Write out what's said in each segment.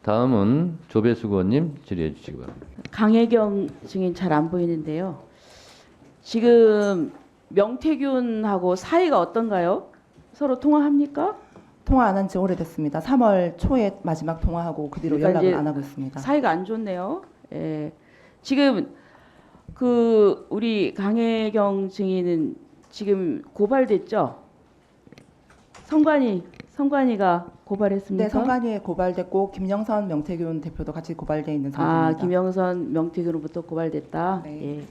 다음은 조배수 의원님 질의해 주시기 바랍니다. 강혜경 증인 잘 안 보이는데요. 지금 명태균하고 사이가 어떤가요? 서로 통화합니까? 통화 안 한 지 오래됐습니다. 3월 초에 마지막 통화하고 그 뒤로 그러니까 연락을 이제 안 하고 있습니다. 사이가 안 좋네요. 예. 지금 그 우리 강혜경 증인은 지금 고발됐죠? 성관이가 고발했습니까? 네, 성관위에 고발됐고 김영선, 명태균 대표도 같이 고발돼 있는 상태입니다. 아, 김영선, 명태균으로부터 고발됐다. 네. 예.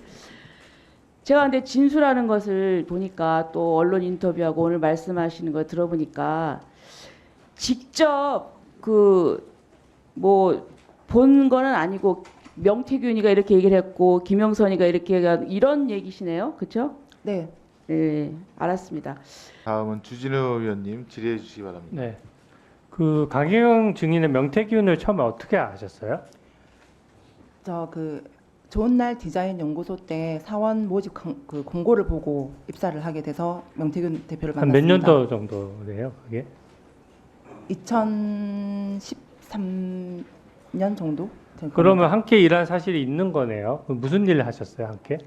제가 근데 진술하는 것을 보니까 또 언론 인터뷰하고 오늘 말씀하시는 거 들어보니까 직접 그 뭐 본 거는 아니고 명태균이가 이렇게 얘기를 했고 김영선이가 이렇게 이런 얘기시네요. 그렇죠? 네, 네, 알았습니다. 다음은 주진우 의원님 질의해 주시기 바랍니다. 네. 그 강혜경 증인은 명태균을 처음에 어떻게 아셨어요? 저 그 좋은 날 디자인 연구소 때 사원 모집 그 공고를 보고 입사를 하게 돼서 명태균 대표를 한 만났습니다. 몇 년도 정도래요, 그게? 2013년 정도? 된 그러면 겁니다. 함께 일한 사실이 있는 거네요. 무슨 일을 하셨어요, 함께?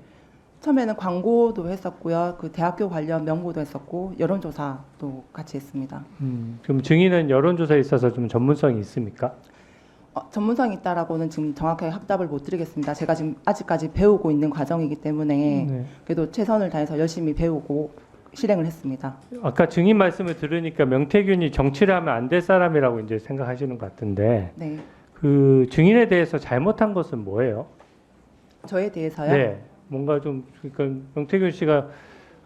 처음에는 광고도 했었고요. 그 대학교 관련 명고도 했었고 여론조사도 같이 했습니다. 그럼 증인은 여론조사에 있어서 좀 전문성이 있습니까? 전문성이 있다라고는 지금 정확하게 확답을 못 드리겠습니다. 제가 지금 아직까지 배우고 있는 과정이기 때문에 네. 그래도 최선을 다해서 열심히 배우고 실행을 했습니다. 아까 증인 말씀을 들으니까 명태균이 정치를 하면 안 될 사람이라고 이제 생각하시는 것 같은데 네, 그 증인에 대해서 잘못한 것은 뭐예요? 저에 대해서요. 네, 뭔가 좀 그러니까 명태균 씨가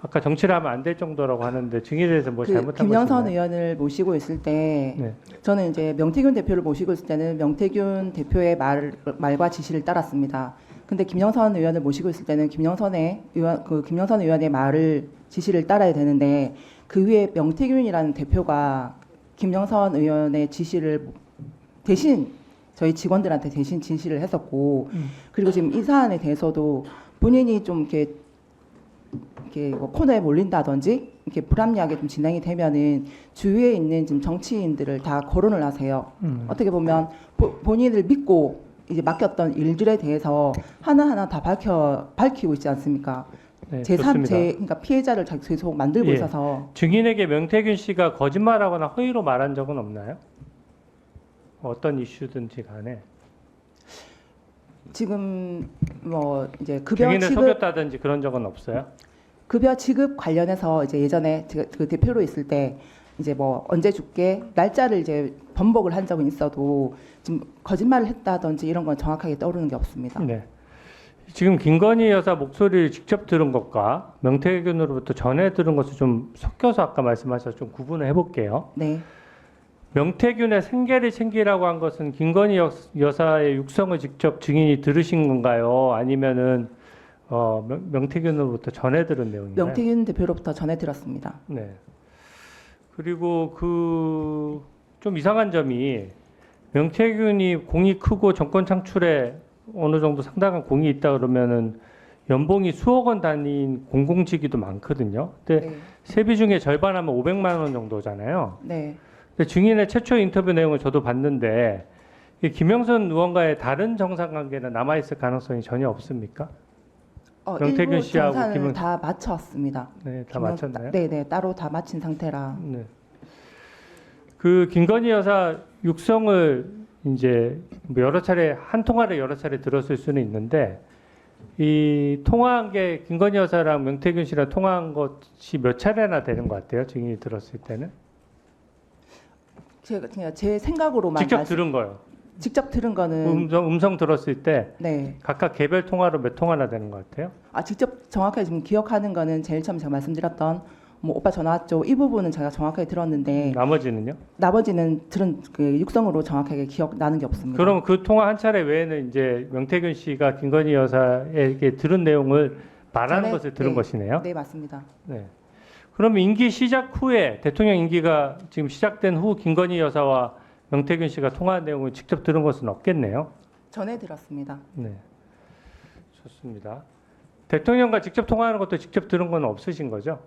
아까 정치를 하면 안 될 정도라고 하는데 증인에 대해서 뭐 그 잘못한 것이 김영선 있나요? 의원을 모시고 있을 때 네. 저는 이제 명태균 대표를 모시고 있을 때는 명태균 대표의 말과 지시를 따랐습니다. 근데 김영선 의원을 모시고 있을 때는 김영선 의원의 말을 지시를 따라야 되는데 그 위에 명태균이라는 대표가 김영선 의원의 지시를 대신 저희 직원들한테 대신 지시를 했었고 그리고 지금 이 사안에 대해서도 본인이 좀 이렇게 뭐 코너에 몰린다든지 이렇게 불합리하게 좀 진행이 되면은 주위에 있는 지금 정치인들을 다 거론을 하세요. 어떻게 보면 본인을 믿고 이제 맡겼던 일들에 대해서 하나하나 다 밝히고 있지 않습니까? 네, 좋습니다. 그러니까 피해자를 계속 만들고 예. 있어서 증인에게 명태균 씨가 거짓말하거나 허위로 말한 적은 없나요? 어떤 이슈든지 간에 지금 뭐 이제 급여 증인을 지급 속였다든지 그런 적은 없어요? 급여 지급 관련해서 이제 예전에 제가 그 대표로 있을 때 이제 뭐 언제 줄게 날짜를 이제 번복을 한 적은 있어도 지금 거짓말을 했다든지 이런 건 정확하게 떠오르는 게 없습니다. 네. 지금 김건희 여사 목소리를 직접 들은 것과 명태균으로부터 전해 들은 것을 좀 섞여서 아까 말씀하셔서 좀 구분을 해볼게요. 네, 명태균의 생계를 챙기라고 한 것은 김건희 여사의 육성을 직접 증인이 들으신 건가요? 아니면은 명태균으로부터 전해 들은 내용인가요? 명태균 대표로부터 전해 들었습니다. 네. 그리고 그 좀 이상한 점이 명태균이 공이 크고 정권 창출에 어느 정도 상당한 공이 있다 그러면은 연봉이 수억 원 단위인 공공직위도 많거든요. 근데 네, 세비 중에 절반하면 500만 원 정도잖아요. 네. 근데 증인의 최초 인터뷰 내용을 저도 봤는데 이 김영선 의원과의 다른 정상 관계는 남아 있을 가능성이 전혀 없습니까? 명태균 일부 씨하고 정산을 다 마쳤습니다. 네, 다 마쳤나요? 네, 네, 따로 다 마친 상태라. 네. 그 김건희 여사 육성을 이제 뭐 여러 차례 한 통화를 여러 차례 들었을 수는 있는데 이 통화한 게 김건희 여사랑 명태균 씨랑 통화한 것이 몇 차례나 되는 것 같아요. 증인이 들었을 때는 제가 그냥 제 생각으로만 직접 들은 거예요. 직접 들은 거는 음성 들었을 때 네. 각각 개별 통화로 몇 통화나 되는 것 같아요. 직접 정확하게 지금 기억하는 거는 제일 처음 제가 말씀드렸던 뭐 오빠 전화 왔죠. 이 부분은 제가 정확하게 들었는데 나머지는요? 나머지는 들은 그 육성으로 정확하게 기억나는 게 없습니다. 그럼 그 통화 한 차례 외에는 이제 명태균 씨가 김건희 여사에게 들은 내용을 말하는 전에- 것을 들은 네. 것이네요. 네, 맞습니다. 네. 그럼 임기 시작 후에 대통령 임기가 지금 시작된 후 김건희 여사와 명태균 씨가 통화한 내용을 직접 들은 것은 없겠네요. 전에 들었습니다. 네. 좋습니다. 대통령과 직접 통화하는 것도 직접 들은 건 없으신 거죠?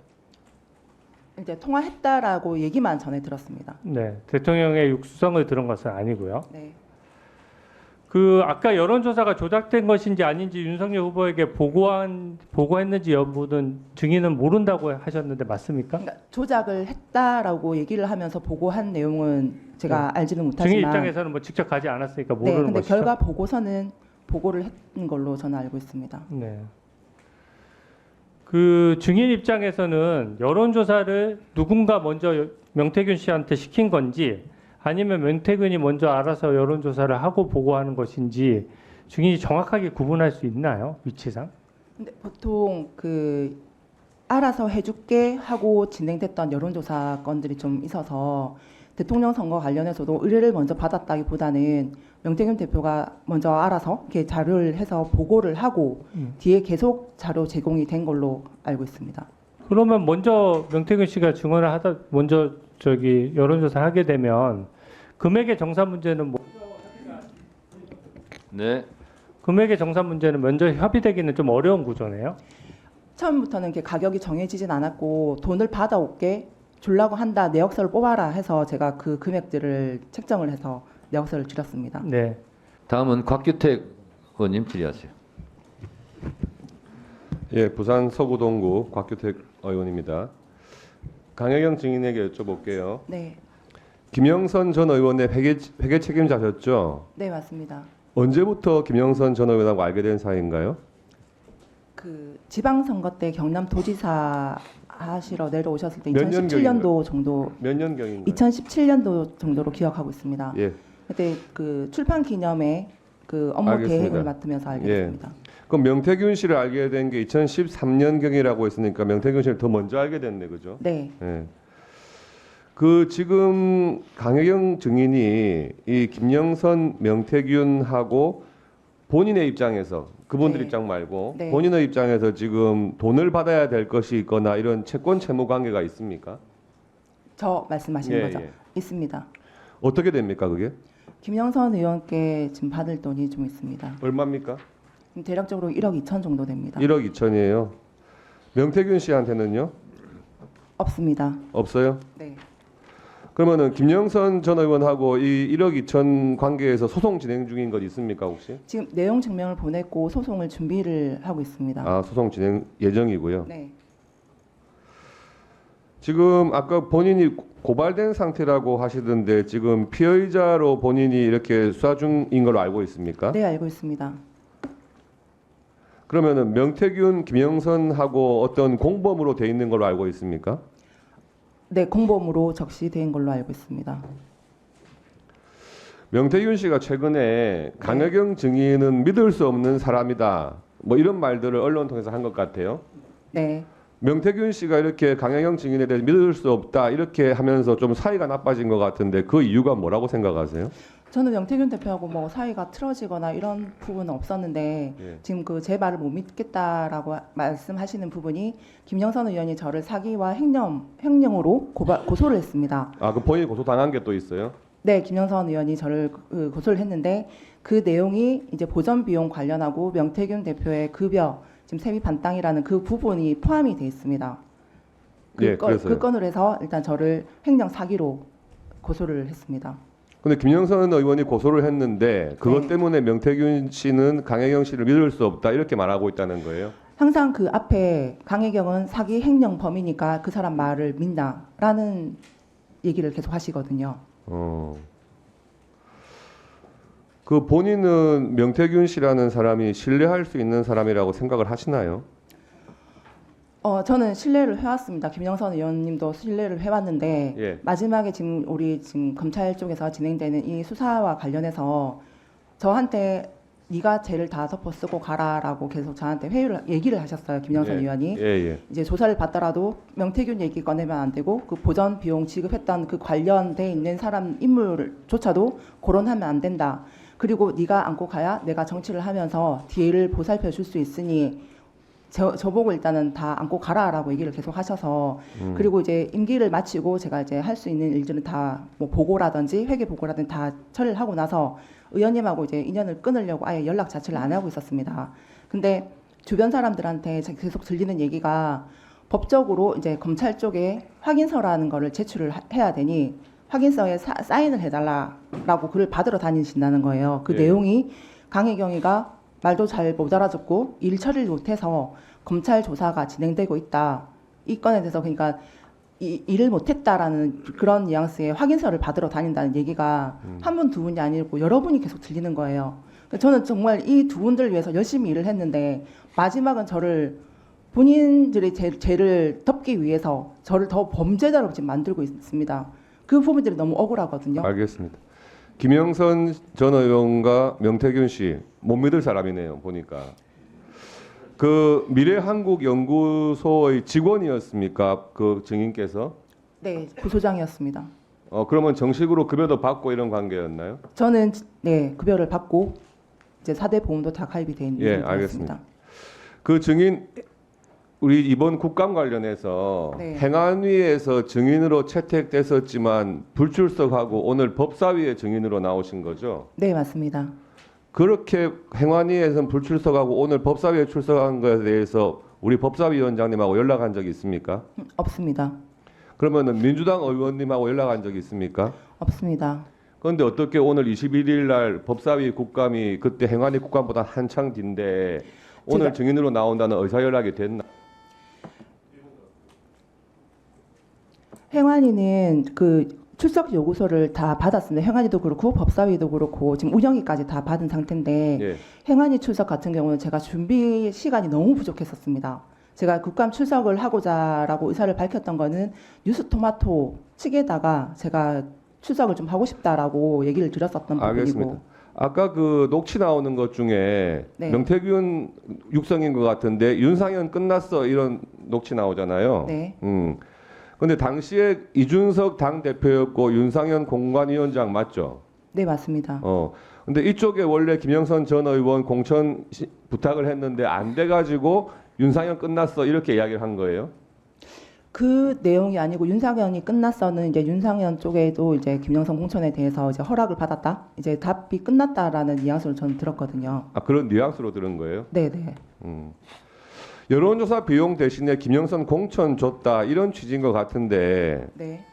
이제 통화했다라고 얘기만 전해 들었습니다. 네. 대통령의 육성을 들은 것은 아니고요. 네. 그 아까 여론조사가 조작된 것인지 아닌지 윤석열 후보에게 보고했는지 여부는 증인은 모른다고 하셨는데 맞습니까? 그러니까 조작을 했다라고 얘기를 하면서 보고한 내용은 제가 알지는 증인 못하지만 입장에서는 뭐 직접 가지 않았으니까 네, 모르는 근데 것이죠. 결과 보고서는 보고를 했던 걸로 저는 알고 있습니다. 네. 그 증인 입장에서는 여론조사를 누군가 먼저 명태균 씨한테 시킨 건지 아니면 명태균이 먼저 알아서 여론조사를 하고 보고하는 것인지 증인이 정확하게 구분할 수 있나요? 위치상? 근데 보통 그 알아서 해줄게 하고 진행됐던 여론조사 건들이 좀 있어서 대통령 선거 관련해서도 의뢰를 먼저 받았다기보다는 명태균 대표가 먼저 알아서 이렇게 자료를 해서 보고를 하고 뒤에 계속 자료 제공이 된 걸로 알고 있습니다. 그러면 먼저 명태균 씨가 증언을 하다 먼저 저기 여론조사 하게 되면 금액의 정산 문제는 네. 금액의 정산 문제는 먼저 협의되기는 좀 어려운 구조네요. 처음부터는 이렇게 가격이 정해지진 않았고 돈을 받아올게 주려고 한다 내역서를 뽑아라 해서 제가 그 금액들을 책정을 해서 내역서를 드렸습니다. 네. 다음은 곽규택 의원님 질의하세요. 예, 부산 서구동구 곽규택 의원입니다. 강혜경 증인에게 여쭤볼게요. 네, 김영선 전 의원의 회계 책임자셨죠? 네 맞습니다. 언제부터 김영선 전 의원하고 알게 된 사이인가요? 그 지방선거 때 경남도지사 하시러 내려오셨을 때 몇 2017년도 정도, 몇 년경인가요? 2017년도 정도로 기억하고 있습니다. 예. 그때 그 출판 기념회 그 업무 알겠습니다. 계획을 맡으면서 알게 예. 됐습니다. 그럼 명태균 씨를 알게 된 게 2013년경이라고 했으니까 명태균 씨를 더 먼저 알게 됐네, 그죠? 네, 예. 그 지금 강혜경 증인이 이 김영선, 명태균하고 본인의 입장에서 그분들 네. 입장 말고 네. 본인의 입장에서 지금 돈을 받아야 될 것이 있거나 이런 채권 채무 관계가 있습니까? 저 말씀하시는 예, 거죠? 예. 있습니다. 어떻게 됩니까 그게? 김영선 의원께 지금 받을 돈이 좀 있습니다. 얼마입니까? 대략적으로 1억 2천 정도 됩니다. 1억 2천이에요. 명태균 씨한테는요? 없습니다. 없어요? 네. 그러면은 김영선 전 의원하고 이 1억 2천 관계에서 소송 진행 중인 것 있습니까 혹시? 지금 내용 증명을 보냈고 소송을 준비를 하고 있습니다. 아 소송 진행 예정이고요. 네, 지금 아까 본인이 고발된 상태라고 하시던데 지금 피의자로 본인이 이렇게 수사 중인 걸로 알고 있습니까? 네 알고 있습니다. 그러면은 명태균, 김영선하고 어떤 공범으로 돼 있는 걸로 알고 있습니까? 네, 공범으로 적시된 걸로 알고 있습니다. 명태균 씨가 최근에 강혜경 증인은 믿을 수 없는 사람이다. 뭐 이런 말들을 언론 통해서 한 것 같아요. 네, 명태균 씨가 이렇게 강혜경 증인에 대해 믿을 수 없다 이렇게 하면서 좀 사이가 나빠진 것 같은데 그 이유가 뭐라고 생각하세요? 저는 명태균 대표하고 뭐 사이가 틀어지거나 이런 부분은 없었는데 예. 지금 그 제 말을 못 믿겠다라고 말씀하시는 부분이 김영선 의원이 저를 사기와 횡령으로 고소를 했습니다. 아, 그 본인이 고소 당한 게 또 있어요? 네, 김영선 의원이 저를 고소를 했는데 그 내용이 이제 보전 비용 관련하고 명태균 대표의 급여 지금 세비 반땅이라는 그 부분이 포함이 돼 있습니다. 예, 그래서요. 그 건을 해서 일단 저를 횡령 사기로 고소를 했습니다. 근데 김영선 의원이 고소를 했는데 그것 네. 때문에 명태균 씨는 강혜경 씨를 믿을 수 없다 이렇게 말하고 있다는 거예요. 항상 그 앞에 강혜경은 사기 횡령 범이니까 그 사람 말을 믿나라는 얘기를 계속 하시거든요. 그 본인은 명태균 씨라는 사람이 신뢰할 수 있는 사람이라고 생각을 하시나요? 저는 신뢰를 해왔습니다. 김영선 의원님도 신뢰를 해왔는데 예. 마지막에 지금 우리 지금 검찰 쪽에서 진행되는 이 수사와 관련해서 저한테 네가 죄를 다 덮어 쓰고 가라라고 계속 저한테 얘기를 하셨어요. 김영선 예. 의원이. 예. 이제 조사를 받더라도 명태균 얘기 꺼내면 안 되고 그 보전 비용 지급했던 그 관련돼 있는 사람 인물조차도 거론하면 안 된다. 그리고 네가 안고 가야 내가 정치를 하면서 뒤를 보살펴 줄 수 있으니 저보고 일단은 다 안고 가라라고 얘기를 계속 하셔서 그리고 이제 임기를 마치고 제가 이제 할 수 있는 일들은 다 뭐 보고라든지 회계 보고라든지 다 처리를 하고 나서 의원님하고 이제 인연을 끊으려고 아예 연락 자체를 안 하고 있었습니다. 근데 주변 사람들한테 계속 들리는 얘기가 법적으로 이제 검찰 쪽에 확인서라는 거를 제출을 해야 되니 확인서에 사인을 해달라라고 글을 받으러 다니신다는 거예요. 그 예. 내용이 강혜경이가 말도 잘 못 알아듣고 일 처리를 못해서 검찰 조사가 진행되고 있다. 이 건에 대해서 그러니까 일을 못했다라는 그런 뉘앙스의 확인서를 받으러 다닌다는 얘기가 한 분 두 분이 아니고 여러 분이 계속 들리는 거예요. 그러니까 저는 정말 이 두 분들을 위해서 열심히 일을 했는데 마지막은 저를 본인들의 죄를 덮기 위해서 저를 더 범죄자로 지금 만들고 있습니다. 그 부분들이 너무 억울하거든요. 알겠습니다. 김영선 전 의원과 명태균 씨 못 믿을 사람이네요. 보니까 그 미래한국연구소의 직원이었습니까? 그 증인께서? 네, 부소장이었습니다. 그러면 정식으로 급여도 받고 이런 관계였나요? 저는 네 급여를 받고 이제 4대 보험도 다 가입이 돼 있는 예, 상태였습니다. 알겠습니다. 그 증인 우리 이번 국감 관련해서 네. 행안위에서 증인으로 채택됐었지만 불출석하고 오늘 법사위에 증인으로 나오신 거죠? 네, 맞습니다. 그렇게 행안위에서는 불출석하고 오늘 법사위에 출석한 것에 대해서 우리 법사위원장님하고 연락한 적이 있습니까? 없습니다. 그러면은 민주당 의원님하고 연락한 적이 있습니까? 없습니다. 그런데 어떻게 오늘 21일 날 법사위 국감이 그때 행안위 국감보다 한창 뒤인데 오늘 제가- 증인으로 나온다는 의사연락이 됐나? 행안위는 그 출석 요구서를 다 받았습니다. 행안위도 그렇고 법사위도 그렇고 지금 운영위까지 다 받은 상태인데 예. 행안위 출석 같은 경우는 제가 준비 시간이 너무 부족했었습니다. 제가 국감 출석을 하고자라고 의사를 밝혔던 거는 뉴스토마토 측에다가 제가 출석을 좀 하고 싶다라고 얘기를 드렸었던 알겠습니다. 부분이고. 아까 그 녹취 나오는 것 중에 네. 명태균 육성인 것 같은데 윤상현 끝났어 이런 녹취 나오잖아요. 네. 근데 당시에 이준석 당 대표였고 윤상현 공관위원장 맞죠? 네, 맞습니다. 근데 이쪽에 원래 김영선 전 의원 공천 부탁을 했는데 안 돼가지고 윤상현 끝났어 이렇게 이야기를 한 거예요. 그 내용이 아니고 윤상현이 끝났어는 이제 윤상현 쪽에도 이제 김영선 공천에 대해서 이제 허락을 받았다. 이제 답이 끝났다라는 뉘앙스로 저는 들었거든요. 아 그런 뉘앙스로 들은 거예요? 네, 네. 여론조사 비용 대신에 김영선 공천 줬다 이런 취지인 것 같은데 네.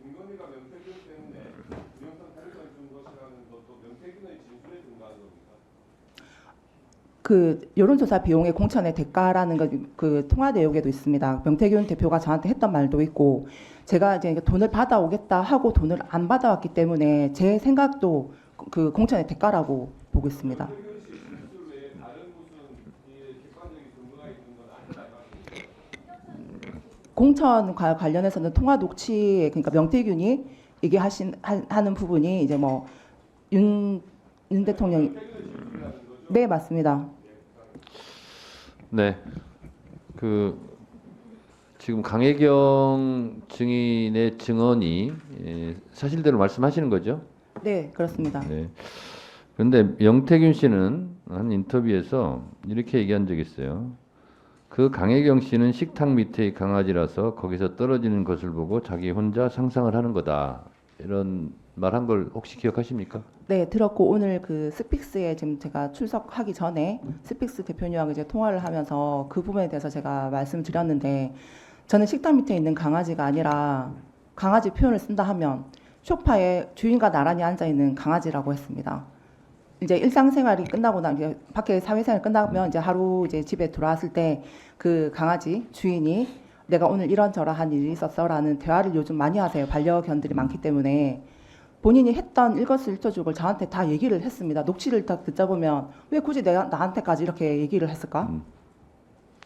김건희가 명태균 때문에 김영선 탈의선 준 것이라는 것도 명태균의 진술에 준다는 겁니까? 그 여론조사 비용의 공천의 대가라는 그 통화 내역에도 있습니다. 명태균 대표가 저한테 했던 말도 있고 제가 이제 돈을 받아오겠다 하고 돈을 안 받아왔기 때문에 제 생각도 그 공천의 대가라고 보고 있습니다. 공천과 관련해서는 통화 녹취에 그러니까 명태균이 하는 부분이 이제 뭐 윤 대통령이 네 맞습니다. 네. 그 지금 강혜경 증인의 증언이 사실대로 말씀하시는 거죠? 네 그렇습니다. 네. 그런데 명태균 씨는 한 인터뷰에서 이렇게 얘기한 적이 있어요. 그 강혜경 씨는 식탁 밑의 강아지라서 거기서 떨어지는 것을 보고 자기 혼자 상상을 하는 거다. 이런 말한 걸 혹시 기억하십니까? 네 들었고 오늘 그 스픽스에 지금 제가 출석하기 전에 스픽스 대표님하고 이제 통화를 하면서 그 부분에 대해서 제가 말씀드렸는데 저는 식탁 밑에 있는 강아지가 아니라 강아지 표현을 쓴다 하면 소파에 주인과 나란히 앉아 있는 강아지라고 했습니다. 이제 일상생활이 끝나고 나 이제 밖에 사회생활 끝나면 이제 하루 이제 집에 들어왔을 때 그 강아지 주인이 내가 오늘 이런저런한 일이 있었어라는 대화를 요즘 많이 하세요. 반려견들이 많기 때문에 본인이 했던 일거수일투족을 저한테 다 얘기를 했습니다. 녹취를 딱 듣다 보면 왜 굳이 나한테까지 이렇게 얘기를 했을까?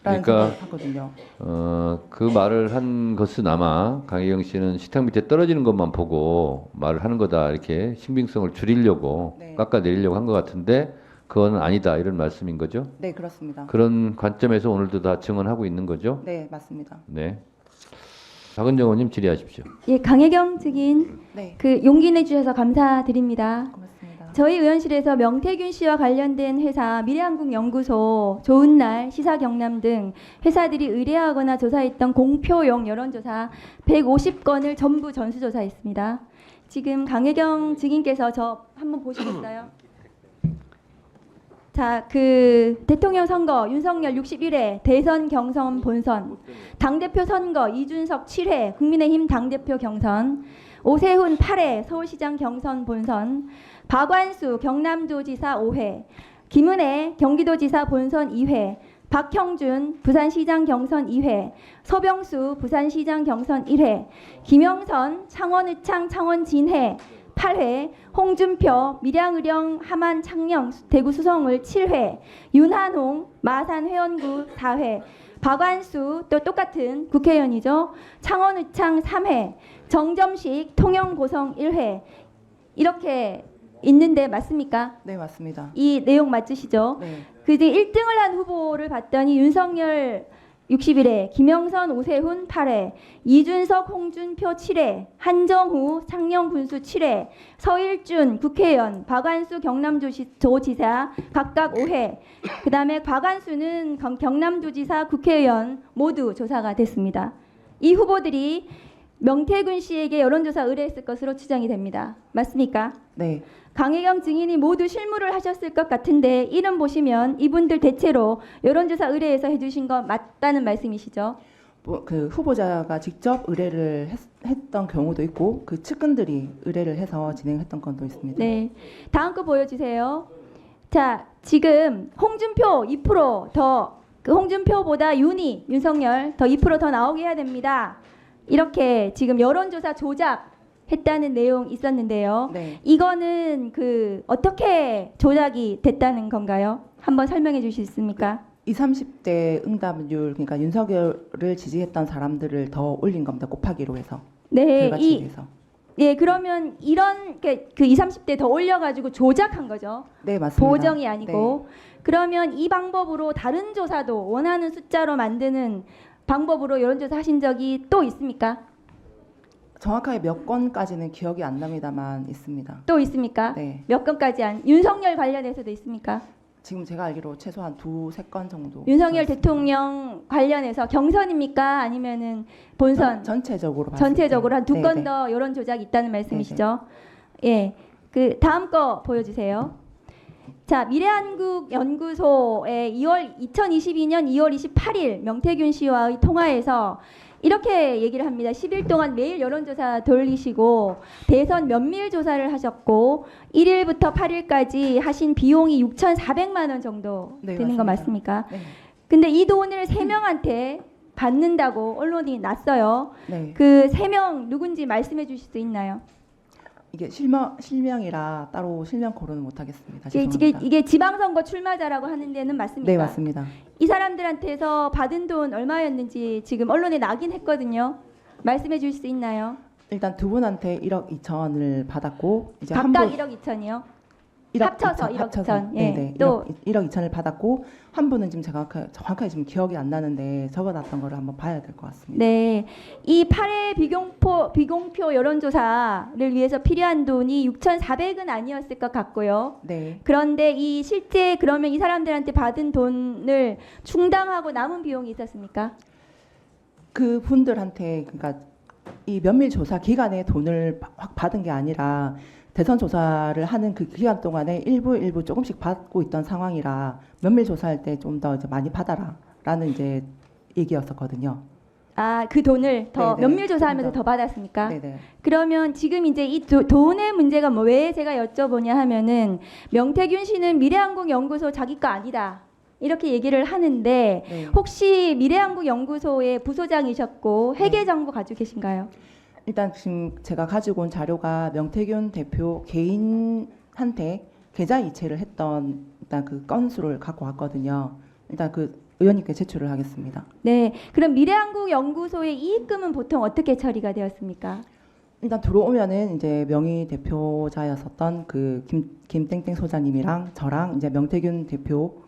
라는 그러니까 생각을 하거든요. 그 말을 한 것은 아마 강혜경 씨는 식탁 밑에 떨어지는 것만 보고 말을 하는 거다 이렇게 신빙성을 줄이려고 네. 깎아내리려고 한 것 같은데 그건 아니다 이런 말씀인 거죠? 네 그렇습니다. 그런 관점에서 오늘도 다 증언하고 있는 거죠? 네 맞습니다. 네. 박은정 의원님 질의하십시오. 예, 강혜경 증인 네 그 용기 내주셔서 감사드립니다. 고맙습니다. 저희 의원실에서 명태균 씨와 관련된 회사 미래한국연구소, 좋은날, 시사경남 등 회사들이 의뢰하거나 조사했던 공표용 여론조사 150건을 전부 전수조사했습니다. 지금 강혜경 증인께서 저 한번 보시겠어요? 자, 그 대통령 선거 윤석열 61회, 대선 경선 본선, 당대표 선거 이준석 7회, 국민의힘 당대표 경선, 오세훈 8회 서울시장 경선 본선, 박완수 경남도지사 5회, 김은혜 경기도지사 본선 2회, 박형준 부산시장 경선 2회, 서병수 부산시장 경선 1회, 김영선 창원의창 창원진해 8회, 홍준표 밀양의령 함안 창녕 대구 수성을 7회, 윤한홍 마산 회원구 4회, 박완수 또 똑같은 국회의원이죠. 창원의창 3회, 정점식 통영고성 1회 이렇게 있는데 맞습니까? 네, 맞습니다. 이 내용 맞으시죠? 네. 그 이제 1등을 한 후보를 봤더니 윤석열 61회, 김영선, 오세훈 8회, 이준석, 홍준표 7회, 한정후 창녕군수 7회, 서일준 국회의원, 박완수 경남도지사 각각 5회, 그 다음에 박완수는 경남도지사 국회의원 모두 조사가 됐습니다. 이 후보들이 명태균 씨에게 여론조사 의뢰했을 것으로 추정이 됩니다. 맞습니까? 네. 강혜경 증인이 모두 실무를 하셨을 것 같은데 이름 보시면 이분들 대체로 여론조사 의뢰해서 해주신 거 맞다는 말씀이시죠? 그 후보자가 직접 의뢰를 했던 경우도 있고 그 측근들이 의뢰를 해서 진행했던 건도 있습니다. 네. 다음 거 보여주세요. 자, 지금 홍준표 2% 그 홍준표보다 윤석열 더 2% 나오게 해야 됩니다. 이렇게 지금 여론조사 조작했다는 내용 있었는데요. 네. 이거는 그 어떻게 조작이 됐다는 건가요? 한번 설명해 주실 수 있습니까? 20, 30대 응답률 그러니까 윤석열을 지지했던 사람들을 더 올린 겁니다. 곱하기로 해서. 네, 결과치에 비해서. 예, 그러면 이런 그 20, 30대 더 올려가지고 조작한 거죠. 네, 맞습니다. 보정이 아니고. 그러면 이 방법으로 다른 조사도 원하는 숫자로 만드는 방법으로 여론조사 하신 적이 또 있습니까? 정확하게 몇 건까지는 기억이 안 납니다만 있습니다. 또 있습니까? 네. 몇 건까지 윤석열 관련해서도 있습니까? 지금 제가 알기로 최소한 2-3건 정도. 윤석열 있습니다. 대통령 관련해서 경선입니까? 아니면은 본선 전체적으로 봤을 전체적으로 때. 한 두 건 네, 더 여론 조작이 있다는 말씀이시죠? 예. 그 다음 거 보여주세요. 자, 미래한국 연구소의 2022년 2월 28일 명태균 씨와의 통화에서 이렇게 얘기를 합니다. 10일 동안 매일 여론조사 돌리시고 대선 면밀 조사를 하셨고 1일부터 8일까지 하신 비용이 6,400만 원 정도 네, 되는 거 맞습니다. 맞습니까? 네. 근데 이 돈을 3명한테 받는다고 언론이 났어요. 네. 그 3명 누군지 말씀해 주실 수 있나요? 이게 실명이라 따로 실명 거론은 못 하겠습니다. 이게, 죄송합니다. 이게 지방선거 출마자라고 하는 데는 맞습니까? 네, 맞습니다. 이 사람들한테서 받은 돈 얼마였는지 지금 언론에 나긴 했거든요. 말씀해 주실 수 있나요? 일단 두 분한테 1억 2천을 받았고 이제 각각 한 분 1억 2천이요? 1억 합쳐서 1억 2천. 예. 네, 또 1억 2천을 받았고 한 분은 지금 제가 정확하게 지금 기억이 안 나는데 적어놨던 거를 한번 봐야 될 것 같습니다. 네. 이 8회 비공표 여론조사를 위해서 필요한 돈이 6,400은 아니었을 것 같고요. 네, 그런데 이 실제 그러면 이 사람들한테 받은 돈을 충당하고 남은 비용이 있었습니까? 그 분들한테 그러니까 이 면밀 조사 기간에 돈을 확 받은 게 아니라 대선 조사를 하는 그 기간 동안에 일부 조금씩 받고 있던 상황이라 면밀 조사할 때 좀 더 이제 많이 받아라라는 이제 얘기였었거든요. 아, 그 돈을 더 네네. 면밀 조사하면서 좀 더 받았습니까? 네네. 그러면 지금 이제 이 돈의 문제가 뭐 왜 제가 여쭤보냐 하면은 명태균 씨는 미래한국연구소 자기 거 아니다. 이렇게 얘기를 하는데 네. 혹시 미래한국연구소의 부소장이셨고 회계 정보 가지고 계신가요? 일단 지금 제가 가지고 온 자료가 명태균 대표 개인한테 계좌 이체를 했던 일단 그 건수를 갖고 왔거든요. 일단 그 의원님께 제출을 하겠습니다. 네. 그럼 미래한국연구소의 이익금은 보통 어떻게 처리가 되었습니까? 일단 들어오면은 이제 명의 대표자였었던 그 김땡땡 소장님이랑 저랑 이제 명태균 대표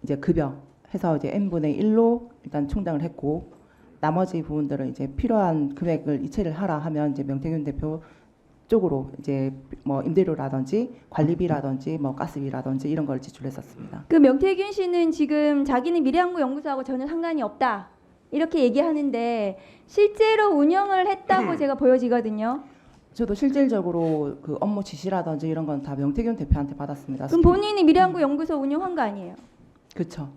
이제 급여 해서 이제 n분의 1로 일단 충당을 했고 나머지 부분들은 이제 필요한 금액을 이체를 하라 하면 이제 명태균 대표 쪽으로 이제 뭐 임대료라든지 관리비라든지 뭐 가스비라든지 이런 걸 지출했었습니다. 그 명태균 씨는 지금 자기는 미래한국연구소하고 전혀 상관이 없다. 이렇게 얘기하는데 실제로 운영을 했다고 제가 보여지거든요. 저도 실질적으로 그 업무 지시라든지 이런 건 다 명태균 대표한테 받았습니다. 그럼 본인이 미래한국연구소 운영한 거 아니에요? 그렇죠.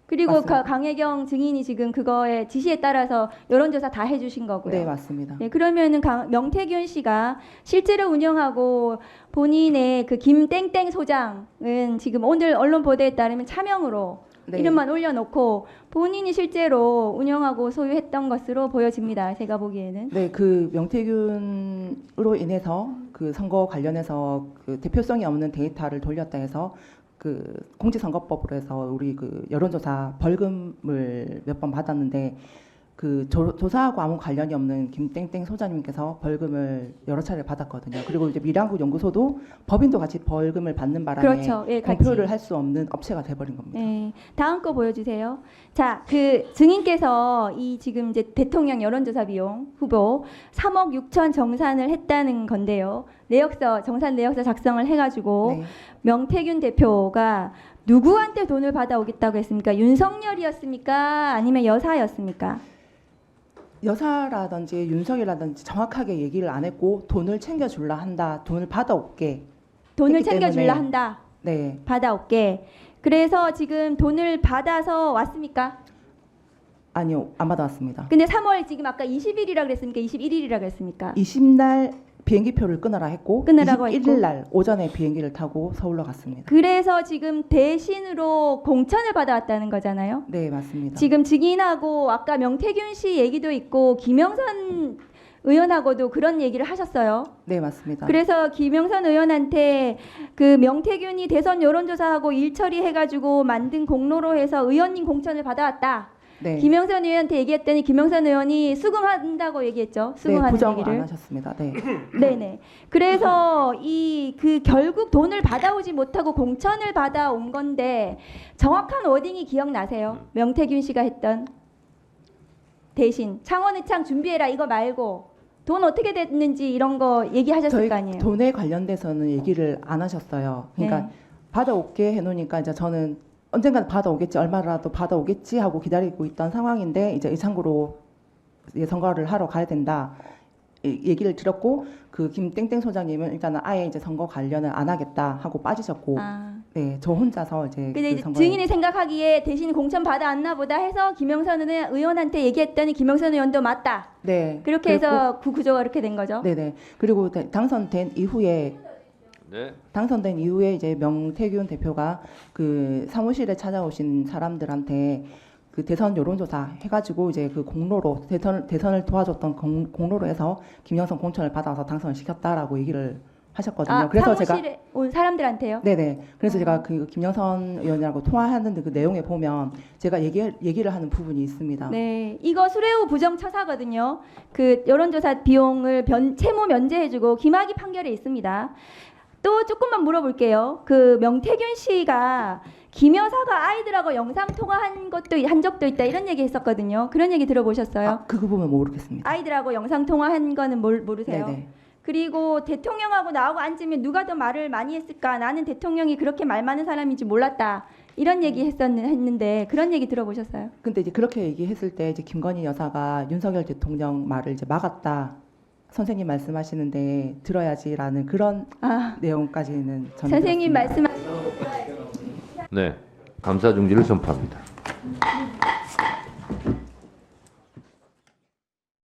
그리고 맞습니다. 강혜경 증인이 지금 그거에 지시에 따라서 여론조사 다 해주신 거고요. 네, 맞습니다. 네, 그러면은 명태균 씨가 실제로 운영하고 본인의 그 김땡땡 소장은 지금 오늘 언론 보도에 따르면 차명으로 네. 이름만 올려놓고 본인이 실제로 운영하고 소유했던 것으로 보여집니다. 제가 보기에는. 네, 그 명태균으로 인해서 그 선거 관련해서 그 대표성이 없는 데이터를 돌렸다 해서 그 공직선거법으로 해서 우리 그 여론조사 벌금을 몇 번 받았는데 그 조사하고 아무 관련이 없는 김땡땡 소장님께서 벌금을 여러 차례 받았거든요. 그리고 이제 미래한국 연구소도 법인도 같이 벌금을 받는 바람에 그렇죠. 예, 같이. 공표를 할 수 없는 업체가 돼버린 겁니다. 네, 다음 거 보여주세요. 자, 그 증인께서 이 지금 이제 대통령 여론조사 비용 후보 3억 6천 정산을 했다는 건데요. 내역서 정산 내역서 작성을 해가지고 네. 명태균 대표가 누구한테 돈을 받아오겠다고 했습니까? 윤석열이었습니까? 아니면 여사였습니까? 여사라든지 윤석이라든지 정확하게 얘기를 안 했고 돈을 챙겨줄라 한다, 돈을 받아올게. 돈을 했기 챙겨줄라 때문에. 한다. 네, 받아올게. 그래서 지금 돈을 받아서 왔습니까? 아니요, 안 받아왔습니다. 근데 3월 지금 아까 20일이라 그랬습니까? 21일이라 그랬습니까? 20날 비행기표를 끊으라 했고 끊으라고 21일 날 오전에 비행기를 타고 서울로 갔습니다. 그래서 지금 대신으로 공천을 받아왔다는 거잖아요. 네, 맞습니다. 지금 증인하고 아까 명태균 씨 얘기도 있고 김영선 의원하고도 그런 얘기를 하셨어요. 네, 맞습니다. 그래서 김영선 의원한테 그 명태균이 대선 여론조사하고 일처리 해가지고 만든 공로로 해서 의원님 공천을 받아왔다. 네, 김영선 의원한테 얘기했더니 김영선 의원이 수긍한다고 얘기했죠. 네, 수긍하는 부정 안 얘기를. 하셨습니다. 네, 네네. 그래서 이 그 결국 돈을 받아오지 못하고 공천을 받아온 건데 정확한 워딩이 기억나세요? 명태균 씨가 했던 대신 창원의창 준비해라 이거 말고 돈 어떻게 됐는지 이런 거 얘기하셨을 저희 거 아니에요. 돈에 관련돼서는 얘기를 안 하셨어요. 그러니까 네. 받아올게 해놓으니까 이제 저는 언젠간 받아오겠지, 얼마라도 받아오겠지 하고 기다리고 있던 상황인데 이제 의창구로 선거를 하러 가야 된다 얘기를 들었고 그 김땡땡 소장님은 일단은 아예 이제 선거 관련을 안 하겠다 하고 빠지셨고 아. 네, 저 혼자서 이제 근데 그 선거에 증인이 생각하기에 대신 공천 받아왔나 보다 해서 김영선 의원한테 얘기했더니 김영선 의원도 맞다. 네, 그렇게 해서 그 구조가 이렇게 된 거죠. 네네. 그리고 당선된 이후에 네. 이제 명태균 대표가 그 사무실에 찾아오신 사람들한테 그 대선 여론조사 해가지고 이제 그 공로로 대선을 도와줬던 공로로 해서 김영선 공천을 받아서 당선을 시켰다라고 얘기를 하셨거든요. 아, 그래서 사무실에 제가 온 사람들한테요? 네네. 그래서 제가 그 김영선 의원이라고 통화하는데 그 내용에 보면 제가 얘기를 하는 부분이 있습니다. 네, 이거 수뢰후 부정처사거든요. 그 여론조사 비용을 채무 면제해주고 김학의 판결에 있습니다. 또 조금만 물어볼게요. 그 명태균 씨가 김 여사가 아이들하고 영상 통화한 적도 있다 이런 얘기 했었거든요. 그런 얘기 들어보셨어요? 아, 그 부분은 모르겠습니다. 아이들하고 영상 통화한 거는 모르세요? 네네. 그리고 대통령하고 나하고 앉으면 누가 더 말을 많이 했을까? 나는 대통령이 그렇게 말 많은 사람인지 몰랐다. 이런 얘기 했는데 그런 얘기 들어보셨어요? 근데 이제 그렇게 얘기했을 때 이제 김건희 여사가 윤석열 대통령 말을 이제 막았다. 선생님 말씀하시는데 들어야지라는 그런 아, 내용까지는 저는 선생님 들었습니다. 말씀 네. 감사 중지를 선포합니다.